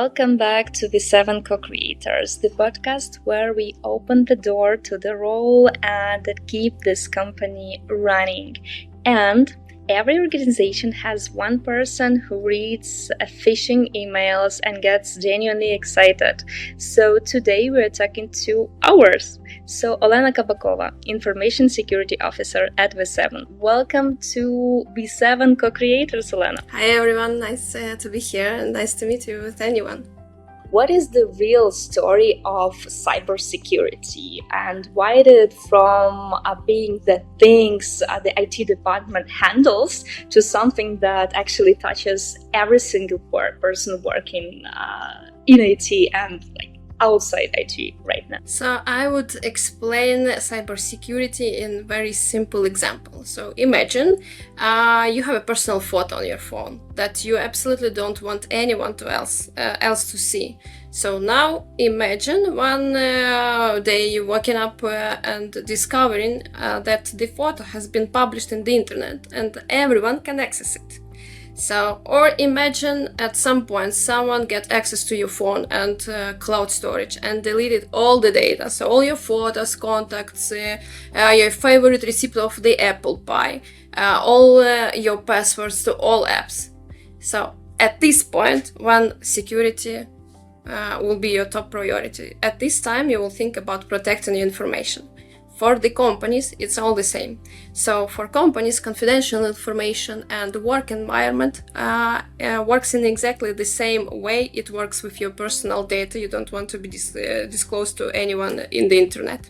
Welcome back to Viseven Co-Creators, the podcast where we open the door to the role that keep this company running. And every organization has one person who reads phishing emails and gets genuinely excited. So today we're talking to ours. So Olena Kabakova, Information Security Officer at Viseven. Welcome to Viseven Co-Creators, Olena. Hi everyone, nice to be here and nice to meet you with anyone. What is the real story of cybersecurity, and why did it from being the things the IT department handles to something that actually touches every single person working in IT and outside IT right now? So I would explain cybersecurity in very simple example. So imagine you have a personal photo on your phone that you absolutely don't want anyone else to see. So now imagine one day you're waking up and discovering that the photo has been published in the internet and everyone can access it. So, or imagine at some point someone get access to your phone and cloud storage and deleted all the data. So all your photos, contacts, your favorite recipe of the apple pie, all your passwords to all apps. So at this point, when security will be your top priority. At this time, you will think about protecting your information. For the companies, it's all the same. So for companies, confidential information and work environment works in exactly the same way it works with your personal data. You don't want to be disclosed to anyone in the internet.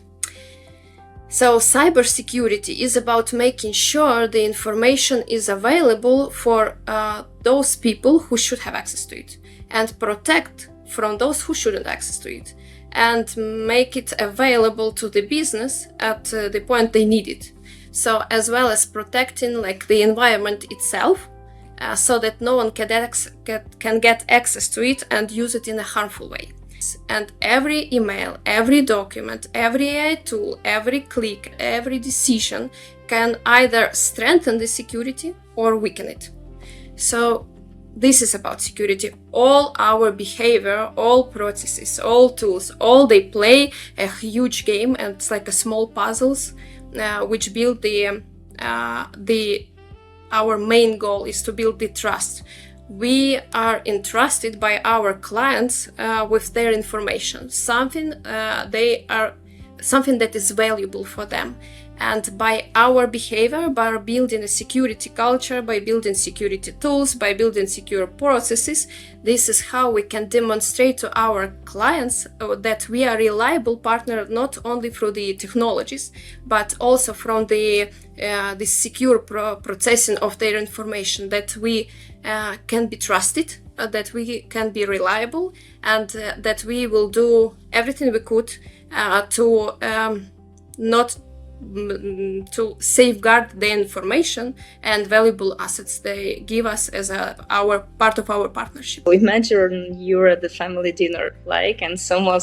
So cybersecurity is about making sure the information is available for those people who should have access to it, and protect from those who shouldn't access to it, and make it available to the business at the point they need it. So as well as protecting the environment itself, so that no one can get access to it and use it in a harmful way. And every email, every document, every AI tool, every click, every decision can either strengthen the security or weaken it. So this is about security. All our behavior, all processes, all tools, all they play a huge game, and it's like a small puzzles which build our main goal is to build the trust. We are entrusted by our clients with their information, something that is valuable for them. And by our behavior, by building a security culture, by building security tools, by building secure processes, this is how we can demonstrate to our clients that we are a reliable partner, not only through the technologies, but also from the secure processing of their information, that we can be trusted, that we can be reliable, and that we will do everything we could to safeguard the information and valuable assets they give us as our part of our partnership. Imagine you're at the family dinner, and someone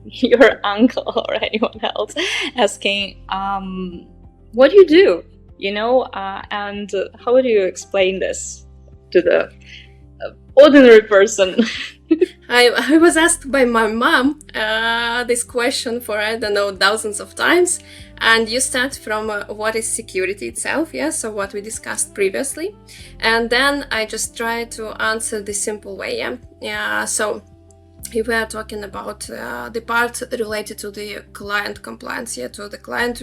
your uncle or anyone else asking, what do you do? And how do you explain this to the ordinary person? I was asked by my mom this question for, dozens of times. And you start from what is security itself, so what we discussed previously. And then I just try to answer the simple way, So if we are talking about the part related to the client compliance, to the client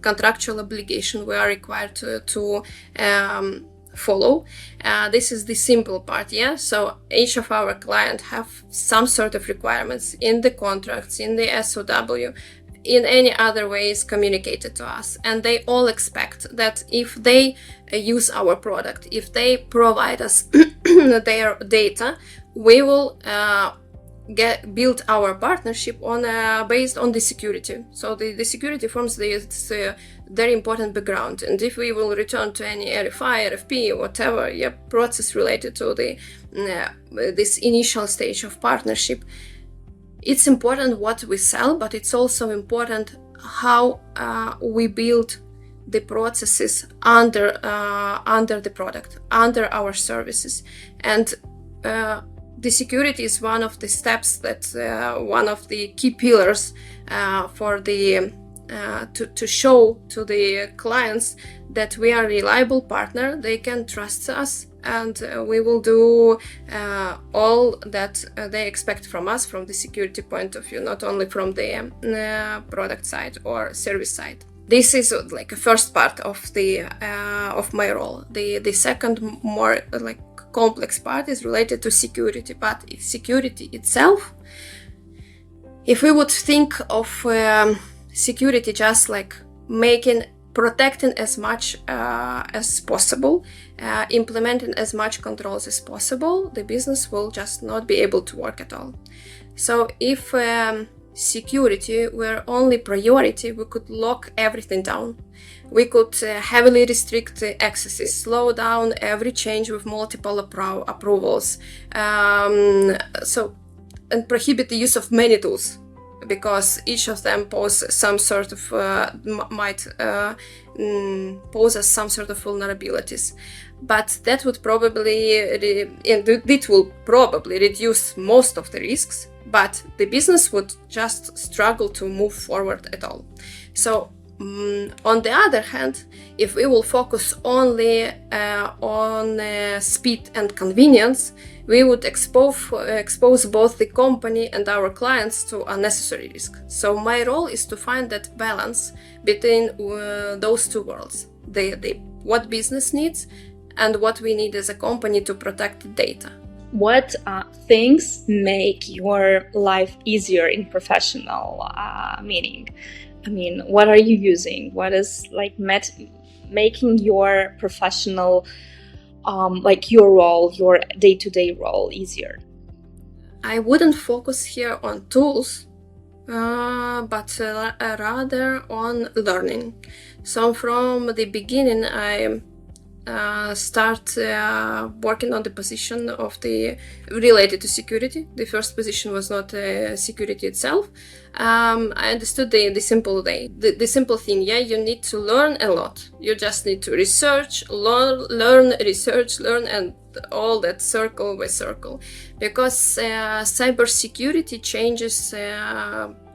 contractual obligation we are required to follow. This is the simple part, So each of our clients have some sort of requirements in the contracts, in the SOW, in any other ways communicated to us. And they all expect that if they use our product, if they provide us their data, we will build our partnership on based on the security. So the security forms this very important background. And if we will return to any RFI, RFP, whatever process related to this initial stage of partnership, it's important what we sell, but it's also important how we build the processes under the product, under our services. And the security is one of the steps that one of the key pillars for the to show to the clients that we are a reliable partner. They can trust us, and we will do all that they expect from us from the security point of view, not only from the product side or service side. This is like a first part of the of my role. The second, more like complex part, is related to security. But security itself, if we would think of security just like protecting as much as possible, implementing as much controls as possible, the business will just not be able to work at all. So if security were only priority, we could lock everything down. We could heavily restrict the accesses, slow down every change with multiple approvals, and prohibit the use of many tools, because each of them pose some sort of might pose us some sort of vulnerabilities. But that would probably it will probably reduce most of the risks, but the business would just struggle to move forward at all. So on the other hand, if we will focus only on speed and convenience, we would expose both the company and our clients to unnecessary risk. So my role is to find that balance between those two worlds, what business needs and what we need as a company to protect the data. What things make your life easier in professional meaning? I mean, what are you using? What is like making your professional, like your role, your day-to-day role easier? I wouldn't focus here on tools, but rather on learning. So from the beginning, I start working on the position of the related to security. The first position was not security itself. I understood the simple thing. Yeah, you need to learn a lot. You just need to research, learn, research, learn, and all that circle by circle, because cybersecurity changes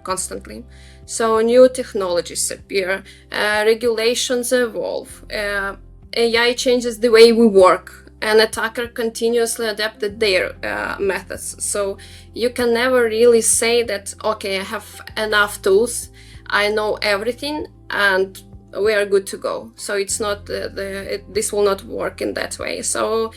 constantly. So new technologies appear, regulations evolve. AI changes the way we work. An attacker continuously adapted their methods. So you can never really say that, okay, I have enough tools, I know everything, and we are good to go. So it's not this will not work in that way. So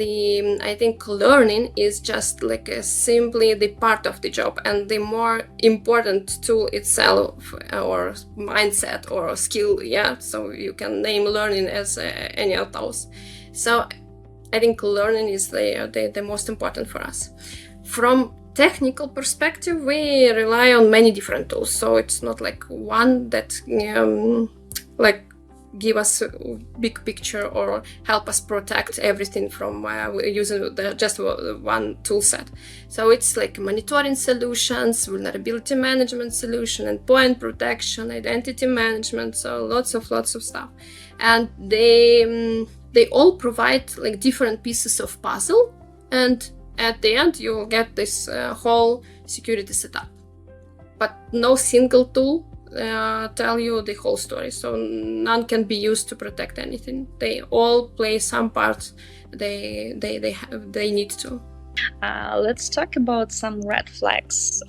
I think learning is just like simply the part of the job, and the more important tool itself, or mindset or skill. Yeah, so you can name learning as any of those. So I think learning is the most important for us. From technical perspective, we rely on many different tools. So it's not like one that like give us a big picture or help us protect everything from using just one tool set. So it's like monitoring solutions, vulnerability management solution, endpoint protection, identity management, so lots of stuff. And they all provide like different pieces of puzzle, and at the end you'll get this whole security setup. But no single tool tell you the whole story, so none can be used to protect anything. They all play some part they need to. Let's talk about some red flags.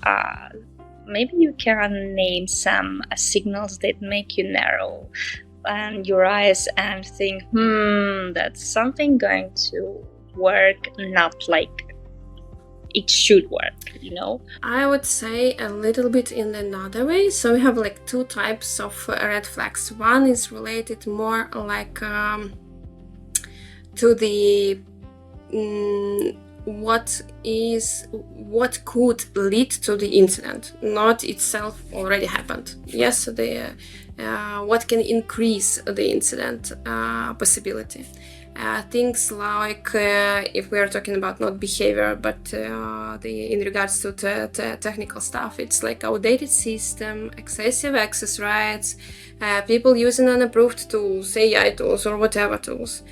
Maybe you can name some signals that make you narrow and your eyes and think, that's something going to work not like it should work, you know? I would say a little bit in another way. So we have like two types of red flags. One is related more like to the what could lead to the incident, not itself already happened. Yes, what can increase the incident possibility. Things like, if we are talking about not behavior, but in regards to technical stuff, it's like outdated system, excessive access rights, people using unapproved tools, AI tools, or whatever tools.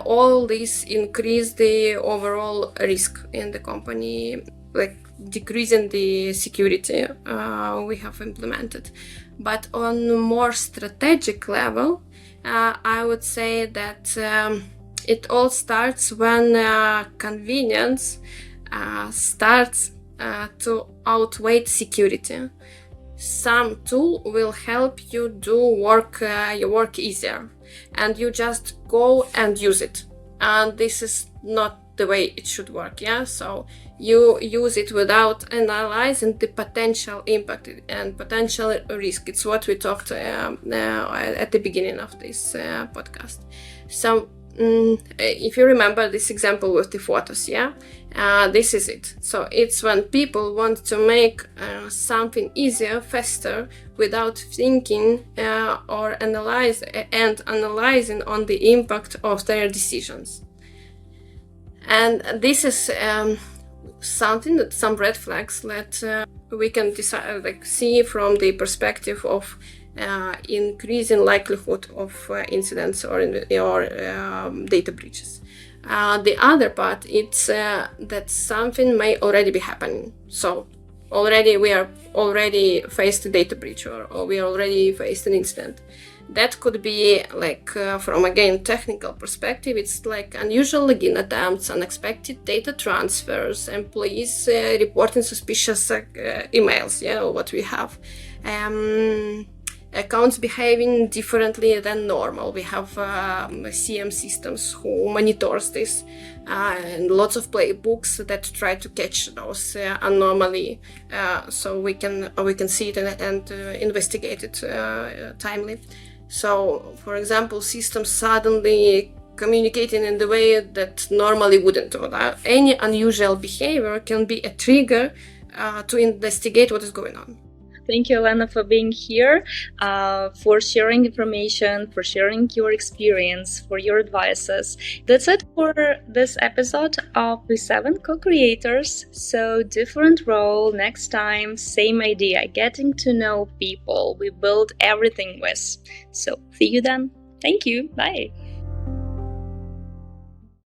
All this increase the overall risk in the company, like decreasing the security we have implemented. But on a more strategic level, I would say that it all starts when convenience starts to outweigh security. Some tool will help you do your work easier, and you just go and use it. And this is not the way it should work, yeah? So you use it without analyzing the potential impact and potential risk. It's what we talked at the beginning of this podcast. So if you remember this example with the photos, yeah, this is it. So it's when people want to make something easier, faster, without thinking or analyzing on the impact of their decisions. And this is something that some red flags that we can decide, like, see from the perspective of increasing likelihood of incidents or data breaches. The other part, it's that something may already be happening. So we are already faced a data breach, or we already faced an incident. That could be like, from again technical perspective, it's like unusual login attempts, unexpected data transfers, employees reporting suspicious emails, yeah, what we have. Accounts behaving differently than normal. We have CM systems who monitors this, and lots of playbooks that try to catch those anomaly, so we can see it and investigate it timely. So, for example, systems suddenly communicating in the way that normally wouldn't. Any unusual behavior can be a trigger to investigate what is going on. Thank you, Olena, for being here, for sharing information, for sharing your experience, for your advices. That's it for this episode of Viseven Co-Creators. So different role next time, same idea, getting to know people we build everything with. So see you then. Thank you. Bye.